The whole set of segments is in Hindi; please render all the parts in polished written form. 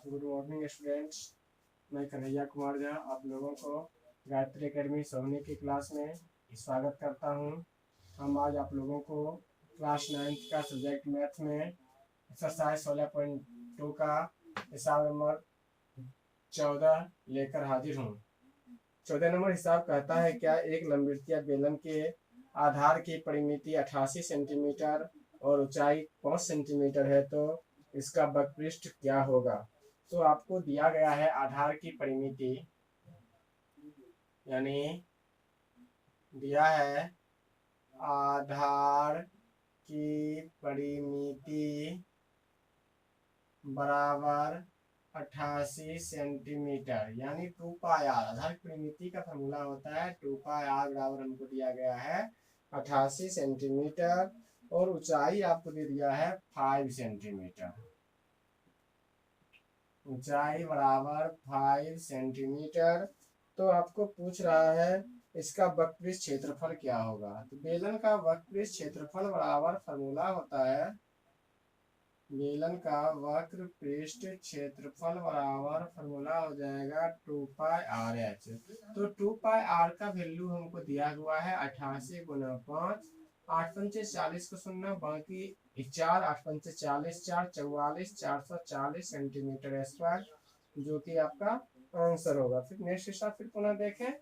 Good morning students. मैं कन्हैया कुमार झा आप लोगों को गायत्री एकेडमी सोहनी की क्लास में स्वागत करता हूं। हम आज आप लोगों को क्लास 9th का सब्जेक्ट मैथ में एक्सरसाइज 16.2 का हिसाब नंबर 14 लेकर हाजिर हूं। 14 नंबर हिसाब कहता है क्या एक लंबवृत्तीय बेलन के आधार की परिमिति 88 सेंटीमीटर और ऊंचाई 5 सेंटीमीटर है तो इसका वक्रपृष्ठ क्या होगा। तो आपको दिया गया है आधार की परिमिति, यानी दिया है आधार की परिमिति बराबर 88 सेंटीमीटर, यानी 2 पाई आर। आधार की परिमिति का फॉर्मूला होता है 2 पाई आर बराबर हमको दिया गया है 88 सेंटीमीटर और ऊंचाई आपको दे दिया है 5 सेंटीमीटर। ऊंचाई बराबर 5 सेंटीमीटर। तो आपको पूछ रहा है इसका वक्रपृष्ठ क्षेत्रफल क्या होगा। तो बेलन का वक्रपृष्ठ क्षेत्रफल बराबर फॉर्मूला होता है, बेलन का वक्रपृष्ठ क्षेत्रफल बराबर फॉर्मूला हो जाएगा 2 पाई आर एच। तो 2 पाई आर का वैल्यू हमको दिया हुआ है 88 गुना 5, 8 पंचे 40 को सुनना, बाकी 4 8 पंचे 40, 4 44, 440 सेंटीमीटर स्क्वायर, जो कि आपका आंसर होगा। फिर नेक्स्ट हिसाब फिर पुनः देखें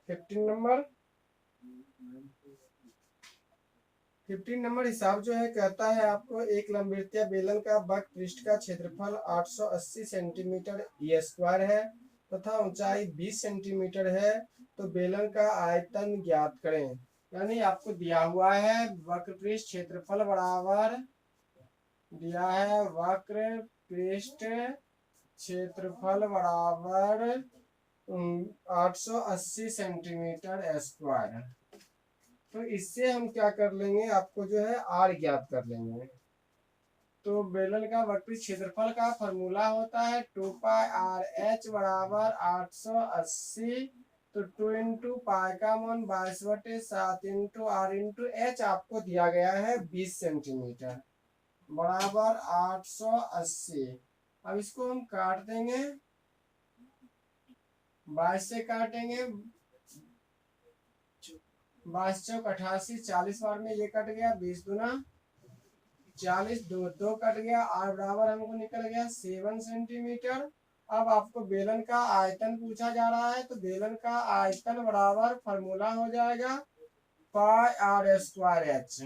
15 नंबर हिसाब जो है कहता है आपको एक लंबवृत्तीय बेलन का वक्रपृष्ठ का क्षेत्रफल 880 सेंटीमीटर स्क्वायर है तथा ऊंचाई 20 सेंटीमीटर है, तो बेलन का आयतन ज्ञात करें। यानी आपको दिया हुआ है वक्रपृष्ठ क्षेत्रफल बराबर, दिया है वक्रपृष्ठ क्षेत्रफल बराबर 880 सेंटीमीटर स्क्वायर। तो इससे हम क्या कर लेंगे, आपको जो है आर ज्ञात कर लेंगे। तो बेलन का वक्रपृष्ठ क्षेत्रफल का फॉर्मूला होता है 2 पाई आर एच बराबर 880। तो 2 इंटू पाई का मान 22/7 इंटू आर इंटू एच आपको दिया गया है 20 सेंटीमीटर बराबर 880। अब इसको हम काट देंगे, 22 से काटेंगे, 22 चौक 88, 40 बार में ये कट गया, 20 दुना 40, 2 कट गया, आर बराबर हमको निकल गया 7 सेंटीमीटर। अब आपको बेलन का आयतन पूछा जा रहा है, तो बेलन का आयतन बराबर फॉर्मूला हो जाएगा पाई आर स्क्वायर एच।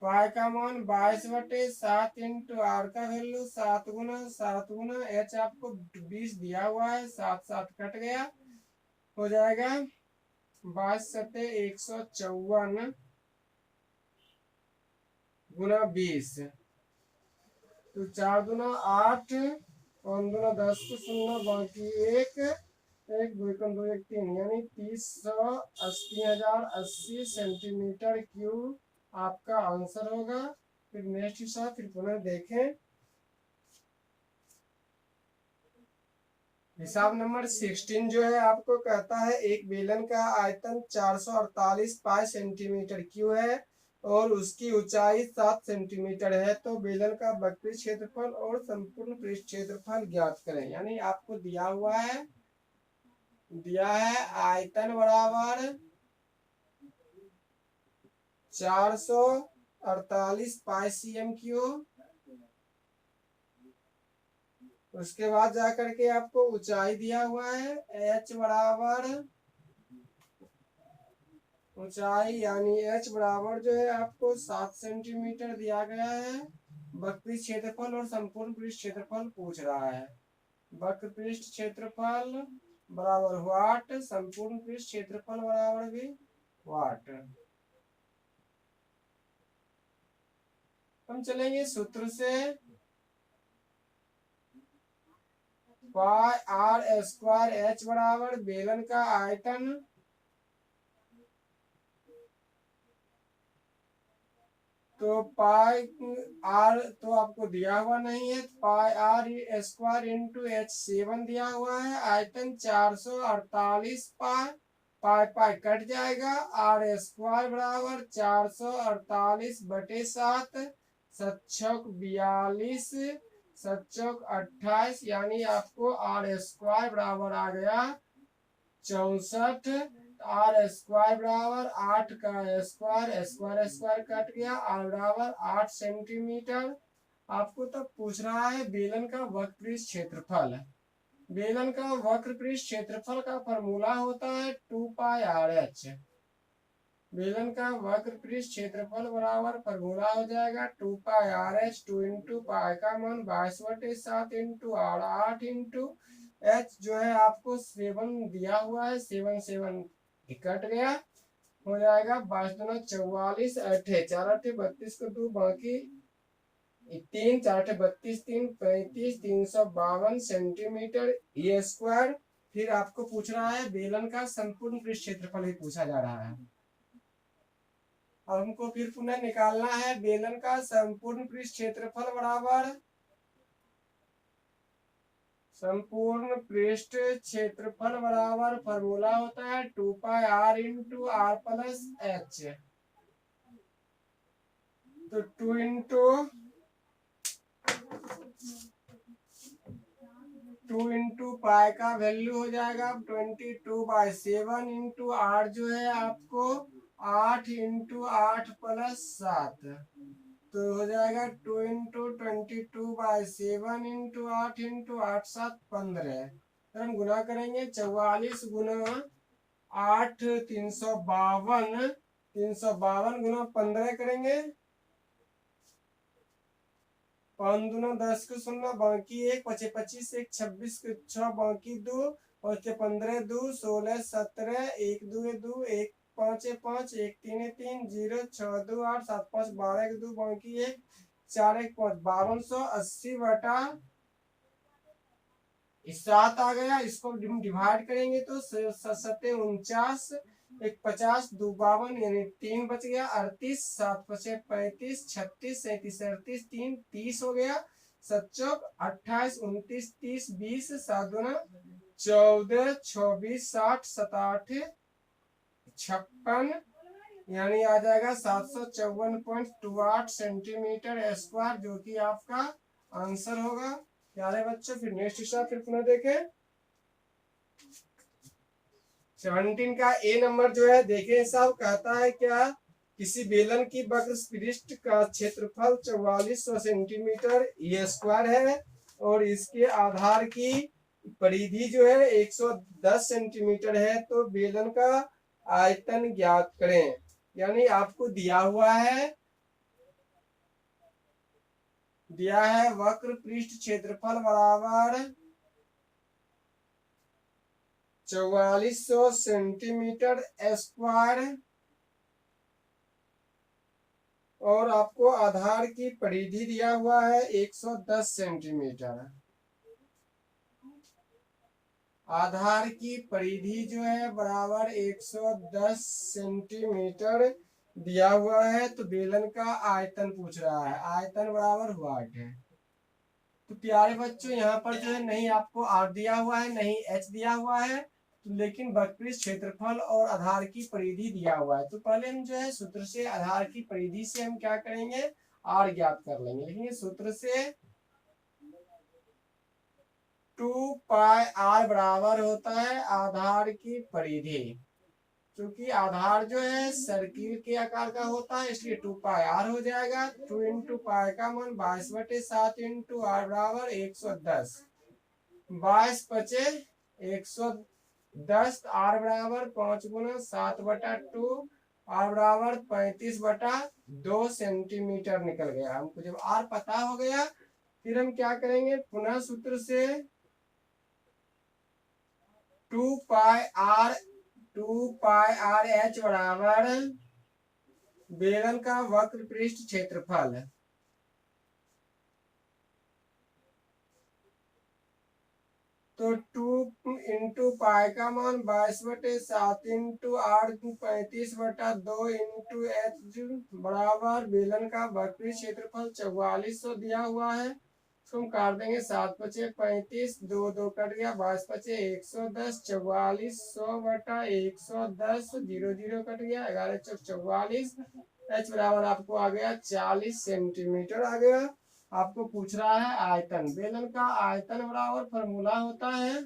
पाई का मान 22/7 इंटू आर का वैल्यू 7 गुना एच आपको 20 दिया हुआ है, 7 7 कट गया, हो जाएगा 22 सते 154 गुना 20। तो 4 दुना 8, 5 दुना 10 को सुनना, बाकी 1 1 2 1 2 1 3, यानी 30,80,080 सेंटीमीटर क्यूब आपका आंसर होगा। फिर नेक्स्ट हिसाब फिर पुनः देखें, हिसाब नंबर 16 जो है आपको कहता है एक बेलन का आयतन 448 पाई सेंटीमीटर क्यूब है और उसकी ऊंचाई 7 सेंटीमीटर है, तो बेलन का वक्रपृष्ठ क्षेत्रफल और संपूर्ण पृष्ठ क्षेत्रफल ज्ञात करें। यानी आपको दिया हुआ है, दिया है आयतन बराबर 448 पाई सीएम क्यूब, उसके बाद जाकर के आपको ऊंचाई दिया हुआ है h बराबर, ऊंचाई यानी h बराबर जो है आपको 7 सेंटीमीटर दिया गया है। वक्रपृष्ठ क्षेत्रफल और संपूर्ण पृष्ठ क्षेत्रफल पूछ रहा है। वक्रपृष्ठ क्षेत्रफल बराबर वाट, संपूर्ण पृष्ठ क्षेत्रफल बराबर भी वाट। हम चलेंगे सूत्र से, पाई आर स्क्वायर एच बराबर बेलन का आयतन, तो पाई आर तो आपको दिया हुआ नहीं है, पाई आर स्क्वायर इंटू एच 7 दिया हुआ है, आयतन 448 पाई, पाई पाई कट जाएगा, आर स्क्वायर बराबर 448/7, 7 42 7 चौक 28, यानी आपको आर स्क्वायर बराबर आ गया 64। आर स्क्वायर बराबर 8 का स्क्वायर, स्क्वायर स्क्वायर कट गया, आर बराबर 8 सेंटीमीटर। आपको तब पूछ रहा है बेलन का वक्रपृष्ठ क्षेत्रफल। बेलन का वक्रपृष्ठ क्षेत्रफल का फॉर्मूला होता है 2 पाई आर एच। बेलन का वक्रपृष्ठ क्षेत्रफल बराबर फॉर्मूला हो जाएगा 2 pi R H, 2 into pi का मान 22/7 इंटू आर, 8 इंटू एच जो है आपको 7 दिया हुआ है, 7 7 कट गया, हो जाएगा 22 दूना 44, 4 8 32 को 2 बाकी 3, 4 8 32, 3 35, 352 सेंटीमीटर ये स्क्वायर। फिर आपको पूछ रहा है बेलन का संपूर्ण पृष्ठ क्षेत्रफल ही पूछा जा रहा है। और हमको फिर पुनः निकालना है बेलन का संपूर्ण पृष्ठ क्षेत्रफल बराबर संपूर्ण पृष्ठ क्षेत्रफल बराबर फॉर्मूला होता है 2 pi r into r plus h. तो 2 इंटू पाई का वैल्यू हो जाएगा 22/7 इंटू आर जो है आपको 8 इंटू 8 प्लस 7, तो हो जाएगा 2 इंटू 22/7 इंटू 8 इंटू 8 7 15। तो हम गुना करेंगे 44 गुना 8 352, 352 गुना 15 करेंगे, 5 दूना 10 को 0 बाकी 1 पचे 25, 1 26 को 6 बाकी 2 और 15 2 16 17 1 2 2 1 5 5 1 3 3 0 6 2 8 7 5 12 2 बाकी 1 4 1 5 5280 बटा 7 आ गया। इसको डिवाइड करेंगे तो 7 49, 1 50 2 52 यानी 3 बच गया, 38 7 5 35 36 37 38 3 30 हो गया, 7 चौक 28 29 30 20 7 दूना 14 26 60 7 8 56, यानी आ जाएगा 754.28 सेंटीमीटर स्क्वायर, जो कि आपका आंसर होगा। प्यारे बच्चों फिर नेक्स्ट हिसाब फिर पुनः देखें 17 का ए नंबर जो है देखें साहब, कहता है क्या किसी बेलन की वक्र पृष्ठ का क्षेत्रफल 4400 सेंटीमीटर ये स्क्वायर है और इसके आधार की परिधि जो है 110 सेंटीमीटर है, तो बेलन का आयतन ज्ञात करें। यानी आपको दिया है वक्र पृष्ठ क्षेत्रफल बराबर 4400 सेंटीमीटर स्क्वायर और आपको आधार की परिधि दिया हुआ है 110 सेंटीमीटर। आधार की परिधि जो है बराबर 110 सेंटीमीटर दिया हुआ है, तो बेलन का आयतन पूछ रहा है, आयतन बराबर वाट है। तो प्यारे बच्चों यहाँ पर जो है नहीं आपको आर दिया हुआ है नहीं एच दिया हुआ है, तो लेकिन वक्रपृष्ठ क्षेत्रफल और आधार की परिधि दिया हुआ है। तो पहले हम जो है सूत्र से आधार की परिधि से हम क्या करेंगे आर ज्ञात कर लेंगे, लेकिन सूत्र से 2 पाई आर बराबर होता है आधार की परिधि, क्योंकि आधार जो है सर्किल के आकार का होता है इसलिए 2 पाई आर हो जाएगा। 2 इंटू पाई का मान 22/7 इंटू आर बराबर 110, 22 पचे 110, आर बराबर 5 गुना 7/2, आर बराबर 35/2 सेंटीमीटर निकल गया। हमको जब आर पता हो गया फिर हम क्या करेंगे पुनः सूत्र से 2 पाई आर एच बराबर बेलन का वक्र पृष्ठ क्षेत्रफल, तो 2 इंटू पाई का मान 22/7 इंटू आर 35/2 इंटू एच बराबर बेलन का वक्र क्षेत्रफल 4400 दिया हुआ है। तो हम काट देंगे 7 पचे 35, 2 2 कट गया, 22 पचे 110, 4400/110, 0 0 कट गया, 11 चौक 44, एच बराबर आपको आ गया 40 सेंटीमीटर आ गया। आपको पूछ रहा है आयतन। बेलन का आयतन बराबर फॉर्मूला होता है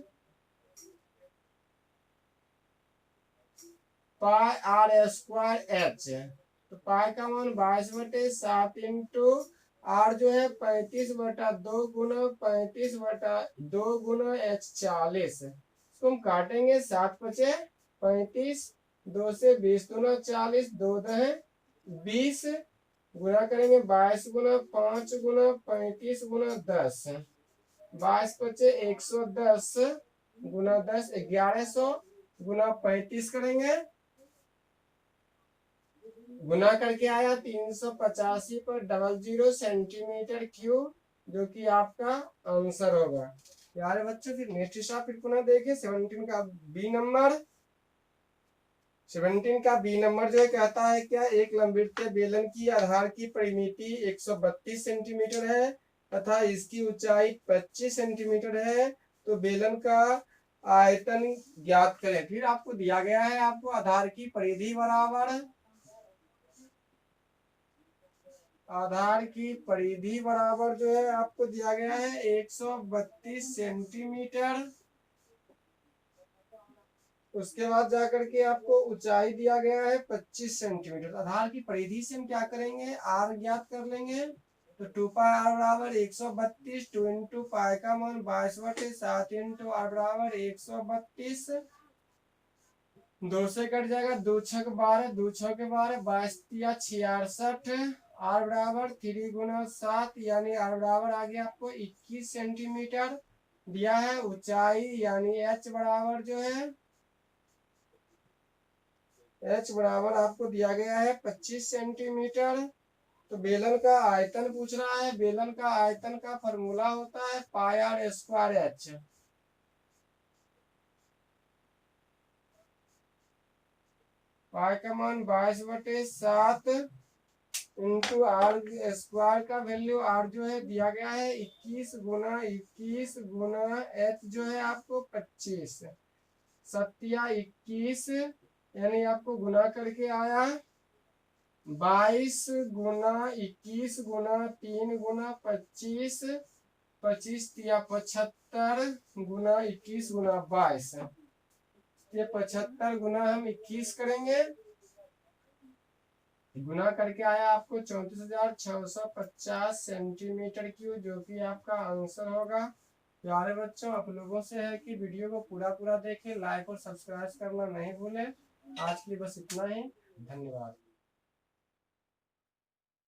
पाई आर स्क्वायर एच। तो पाई का मान 22/7 इंटू आर जो है 35/2 गुना 35/2 गुना एच 40। इसको हम काटेंगे, 7×5 = 35, 2 से 20 दूना 40, 2 दहे 20, गुना करेंगे 22 गुना 5 गुना 35 गुना 10, 22×5 = 110 गुना 10 1100 गुना 35 करेंगे, गुना करके आया 385.00 सेंटीमीटर क्यूब, जो कि आपका आंसर होगा। प्यारे बच्चों, फिर नेक्स्ट हिसाब फिर पुनः देखें 17 का बी नंबर। 17 का बी नंबर जो है कहता है क्या, एक लंबवृत्तीय बेलन की आधार की परिमिति 132 सेंटीमीटर है तथा इसकी ऊंचाई 25 सेंटीमीटर है, तो बेलन का आयतन ज्ञात करें। फिर आपको दिया गया है, आपको आधार की परिधि बराबर, आधार की परिधि बराबर जो है आपको दिया गया है 132 सेंटीमीटर। उसके बाद जाकर के आपको ऊंचाई दिया गया है 25 सेंटीमीटर। आधार की परिधि से हम क्या करेंगे, आर ज्ञात कर लेंगे। तो 2πr बराबर 132, 2 इंटू पाई का मान 22/7 इंटू आर बराबर 132, 2 से कट जाएगा, 2 छक 12, 2 छक 12, 22 66, आर बराबर 3 गुना 7 यानी आर बराबर आ गया आपको 21 सेंटीमीटर दिया है। ऊंचाई यानी एच बराबर जो है, एच बराबर आपको दिया गया है 25 सेंटीमीटर। तो बेलन का आयतन पूछ रहा है। बेलन का आयतन का फॉर्मूला होता है पाई आर स्क्वायर एच। पाई का मान 22/7 इंटू आर स्क्वायर का वैल्यू आर जो है दिया गया है 21 गुना एच जो है आपको 25, 21 यानी आपको गुना करके आया 22 गुना 21 गुना 3 गुना 25, 25 या 75 गुना 21 गुना 22, ये 75 गुना हम 21 करेंगे, गुना करके आया आपको 34,650 सेंटीमीटर क्यूब, जो कि आपका आंसर होगा। प्यारे बच्चों, आप लोगों से है कि वीडियो को पूरा देखें, लाइक और सब्सक्राइब करना नहीं भूलें। आज के लिए बस इतना ही, धन्यवाद।